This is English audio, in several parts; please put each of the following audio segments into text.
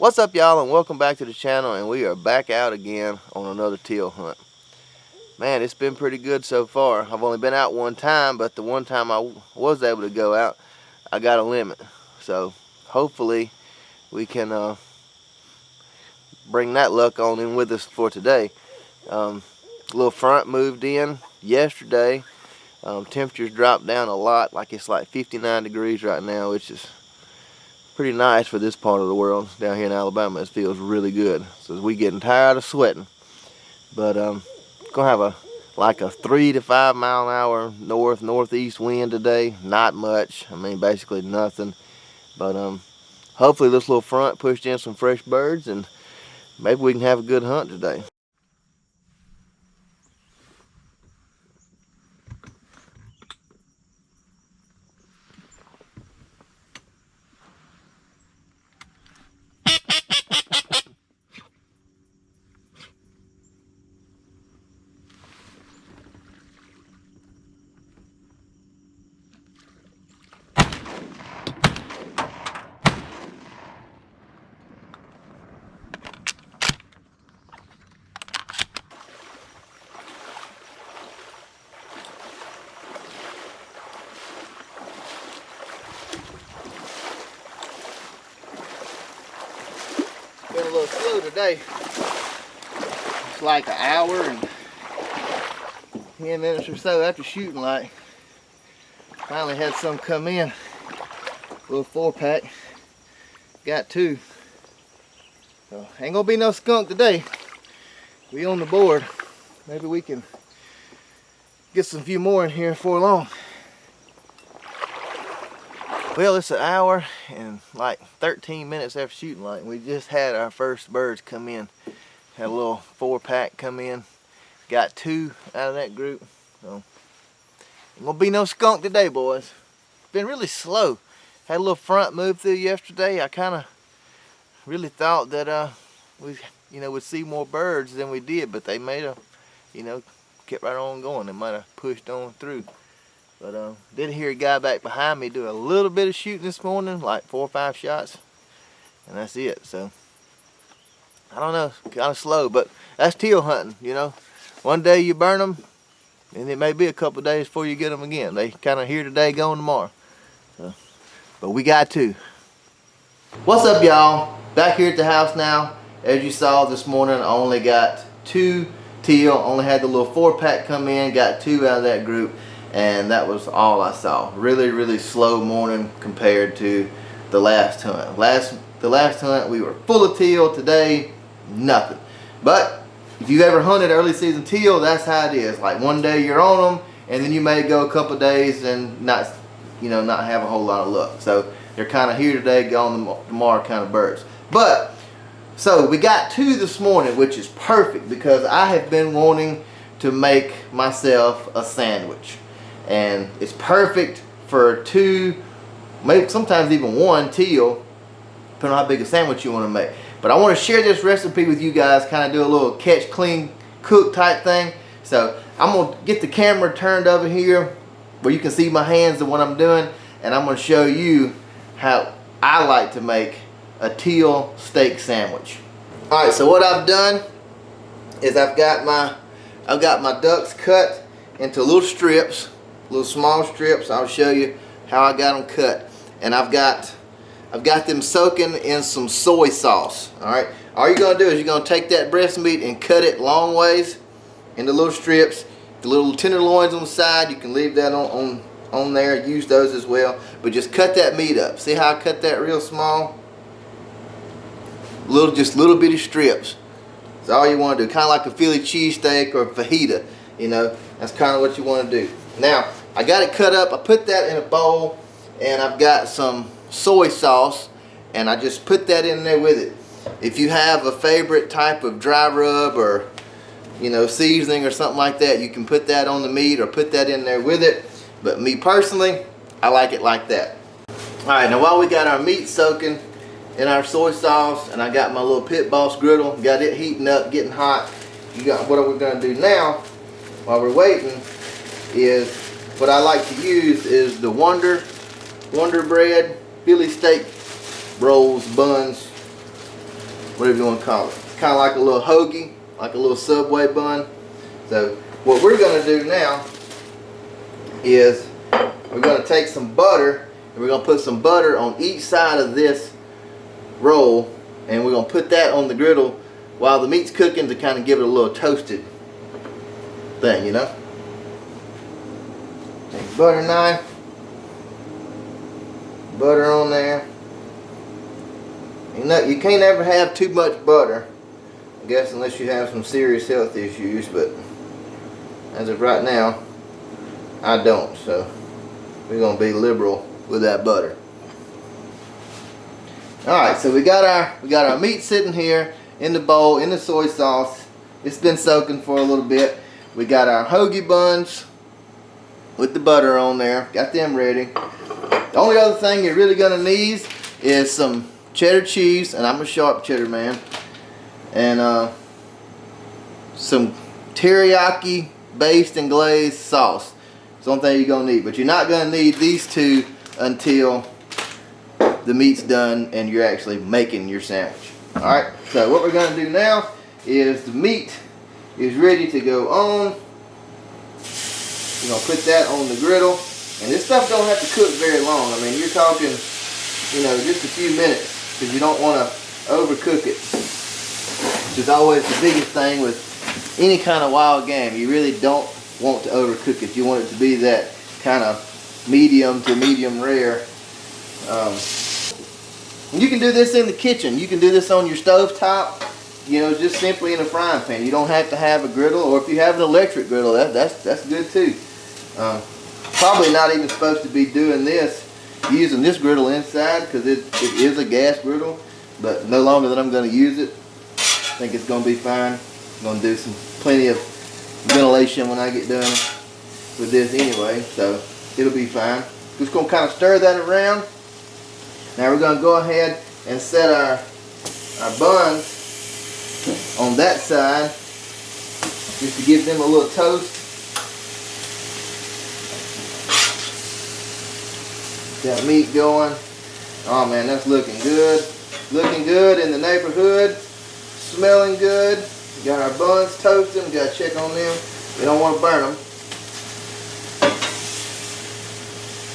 What's up, y'all, and welcome back to the channel. And we are back out again on another teal hunt. Man, it's been pretty good so far. I've only been out one time, but the one time I was able to go out, I got a limit. So hopefully we can bring that luck on in with us for today. Little front moved in yesterday. Temperatures dropped down a lot. It's like 59 degrees right now, which is pretty nice for this part of the world. Down here in Alabama, it feels really good. So we getting tired of sweating. But gonna have a 3 to 5 mile an hour northeast wind today. Not much. I mean, basically nothing. But hopefully this little front pushed in some fresh birds, and maybe we can have a good hunt today. Been a little slow today. It's like an hour and 10 minutes or so after shooting light. Finally had some come in. Little 4-pack. Got 2. So ain't gonna be no skunk today. We on the board. Maybe we can get some few more in here before long. Well, it's an hour and like 13 minutes after shooting light. We just had our first birds come in. Had a little 4-pack come in. Got 2 out of that group. So ain't gonna be no skunk today, boys. Been really slow. Had a little front move through yesterday. I kind of really thought that we would see more birds than we did, but they made a kept right on going. They might have pushed on through. But did hear a guy back behind me do a little bit of shooting this morning, like 4 or 5 shots, and that's it. So I don't know, kind of slow, but that's teal hunting. One day you burn them, and it may be a couple of days before you get them again. They kind of here today, gone tomorrow. So, but we got 2. What's up, y'all? Back here at the house now. As you saw this morning, I only got 2 teal. Only had the little 4-pack come in. Got 2 out of that group. And that was all I saw. Really slow morning compared to the last hunt. The last hunt we were full of teal. Today, nothing. But if you've ever hunted early season teal, that's how it is. Like one day you're on them, and then you may go a couple days and not have a whole lot of luck. So they're kind of here today, gone tomorrow kind of birds. But so we got 2 this morning, which is perfect because I have been wanting to make myself a sandwich. And it's perfect for 2, maybe sometimes even 1 teal, depending on how big a sandwich you want to make. But I want to share this recipe with you guys, kind of do a little catch, clean, cook type thing. So I'm going to get the camera turned over here where you can see my hands and what I'm doing, and I'm going to show you how I like to make a teal steak sandwich. Alright, so what I've done is I've got my ducks cut into little strips. Little small strips. I'll show you how I got them cut, and I've got them soaking in some soy sauce. All right, all you're gonna do is you're gonna take that breast meat and cut it long ways into little strips. The little tenderloins on the side, you can leave that on there, use those as well, but just cut that meat up. See how I cut that real small? Just little bitty strips. That's all you want to do, kind of like a Philly cheesesteak or fajita. That's kind of what you want to do. Now, I got it cut up. I put that in a bowl, and I've got some soy sauce, and I just put that in there with it. If you have a favorite type of dry rub or seasoning or something like that, you can put that on the meat or put that in there with it. But me personally, I like it like that. Alright, now while we got our meat soaking in our soy sauce, and I got my little Pit Boss griddle, got it heating up, getting hot, what are we going to do now while we're waiting is what I like to use is the Wonder Bread Philly steak rolls, buns, whatever you want to call it. It's kind of like a little hoagie, like a little Subway bun. So what we're going to do now is we're going to take some butter and we're going to put some butter on each side of this roll, and we're going to put that on the griddle while the meat's cooking to kind of give it a little toasted thing, you know. Take a butter knife, butter on there. You know, you can't ever have too much butter, I guess, unless you have some serious health issues, but as of right now, I don't, so we're going to be liberal with that butter. Alright, so we got our meat sitting here in the bowl, in the soy sauce. It's been soaking for a little bit. We got our hoagie buns with the butter on there. Got them ready. The only other thing you're really going to need is some cheddar cheese, and I'm a sharp cheddar man, and some teriyaki based and glazed sauce. It's the only thing you're going to need, but you're not going to need these two until the meat's done and you're actually making your sandwich. Alright, so what we're going to do now is the meat is ready to go on. We're going to put that on the griddle, and this stuff don't have to cook very long. I mean, you're talking, you know, just a few minutes, because you don't want to overcook it, which is always the biggest thing with any kind of wild game. You really don't want to overcook it. You want it to be that kind of medium to medium rare. You can do this in the kitchen. You can do this on your stove top, you know, just simply in a frying pan. You don't have to have a griddle, or if you have an electric griddle, that's good too. Probably not even supposed to be doing this, using this griddle inside, because it is a gas griddle, but no longer that I'm going to use it, I think it's going to be fine. I'm going to do plenty of ventilation when I get done with this anyway, so it'll be fine. Just going to kind of stir that around. Now we're going to go ahead and set our buns on that side, just to give them a little toast. That meat going. Oh man, that's looking good. Looking good in the neighborhood. Smelling good. We got our buns toasting. We got to check on them. We don't want to burn them.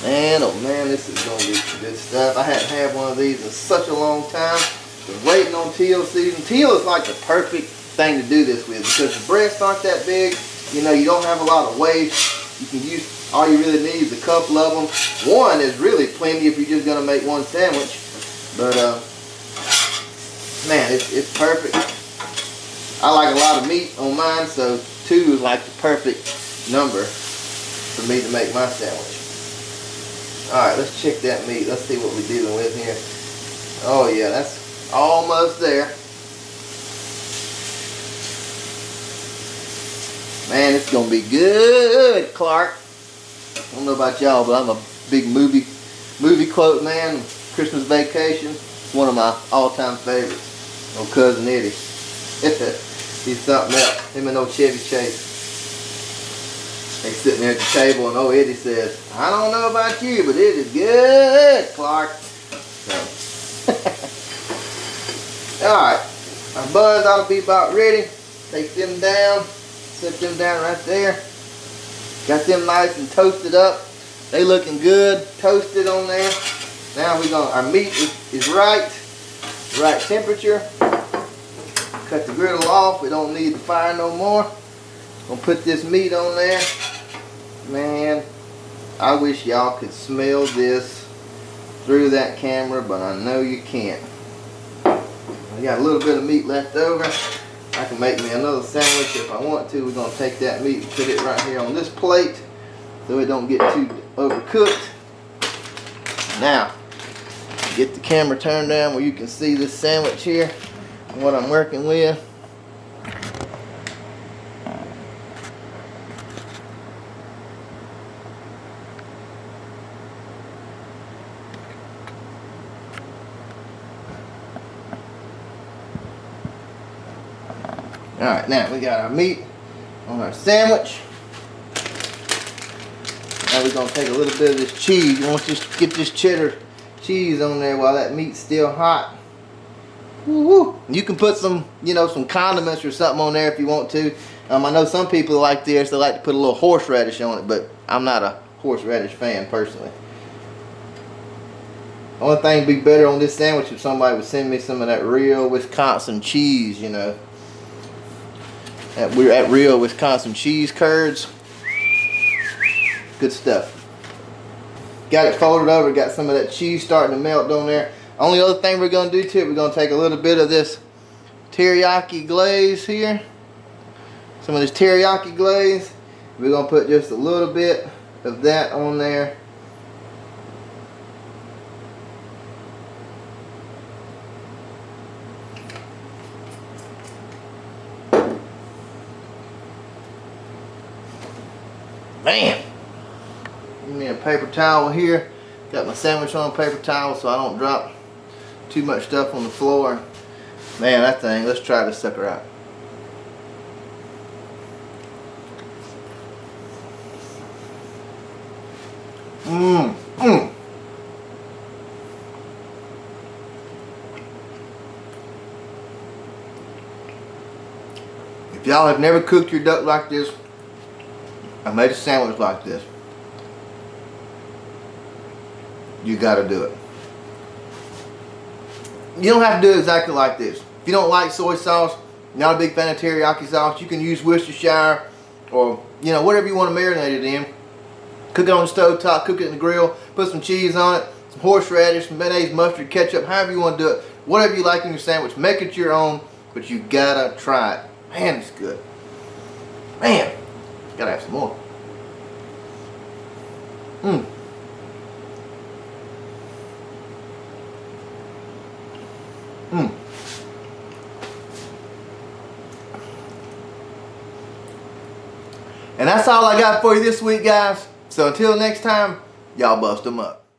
Man, oh man, this is going to be some good stuff. I hadn't had one of these in such a long time. Been waiting on teal season. Teal is like the perfect thing to do this with, because the breasts aren't that big. You know, you don't have a lot of waste. You can use, all you really need is a couple of them. One is really plenty if you're just going to make one sandwich. But, man, it's perfect. I like a lot of meat on mine, so 2 is like the perfect number for me to make my sandwich. Alright, let's check that meat. Let's see what we're dealing with here. Oh yeah, that's almost there. Man, it's going to be good, Clark. I don't know about y'all, but I'm a big movie quote man. Christmas Vacation, one of my all-time favorites. Old cousin Eddie. He's something else. Him and old Chevy Chase. They sitting there at the table, and old Eddie says, "I don't know about you, but it is good, Clark." So. Alright, our buns ought to be about ready. Take them down, set them down right there. Got them nice and toasted up. They looking good, toasted on there. Now our meat is right temperature. Cut the griddle off. We don't need the fire no more. Gonna put this meat on there. Man, I wish y'all could smell this through that camera, but I know you can't. I got a little bit of meat left over. I can make me another sandwich if I want to. We're gonna take that meat and put it right here on this plate so it don't get too overcooked. Now, get the camera turned down where you can see this sandwich here and what I'm working with. Alright, now we got our meat on our sandwich. Now we're going to take a little bit of this cheese. You want to just get this cheddar cheese on there while that meat's still hot. Woo-woo. You can put some, you know, some condiments or something on there if you want to. I know some people like this, they like to put a little horseradish on it, but I'm not a horseradish fan personally. Only thing would be better on this sandwich if somebody would send me some of that real Wisconsin cheese, you know. We're at real Wisconsin cheese curds. Good stuff. Got it folded over, got some of that cheese starting to melt on there. Only other thing we're going to do to it, we're going to take a little bit of this teriyaki glaze here. Some of this teriyaki glaze. We're going to put just a little bit of that on there. Man, give me a paper towel here. Got my sandwich on a paper towel so I don't drop too much stuff on the floor. Man, that thing, let's try this sucker out. If y'all have never cooked your duck like this, I made a sandwich like this, you gotta do it. You don't have to do it exactly like this. If you don't like soy sauce, not a big fan of teriyaki sauce, you can use Worcestershire or, you know, whatever you want to marinate it in. Cook it on the stove top, cook it in the grill, put some cheese on it, some horseradish, some mayonnaise, mustard, ketchup, however you want to do it. Whatever you like in your sandwich, make it your own, but you gotta try it. Man, it's good. Man, gotta have some more. And that's all I got for you this week, guys. So until next time, y'all bust them up.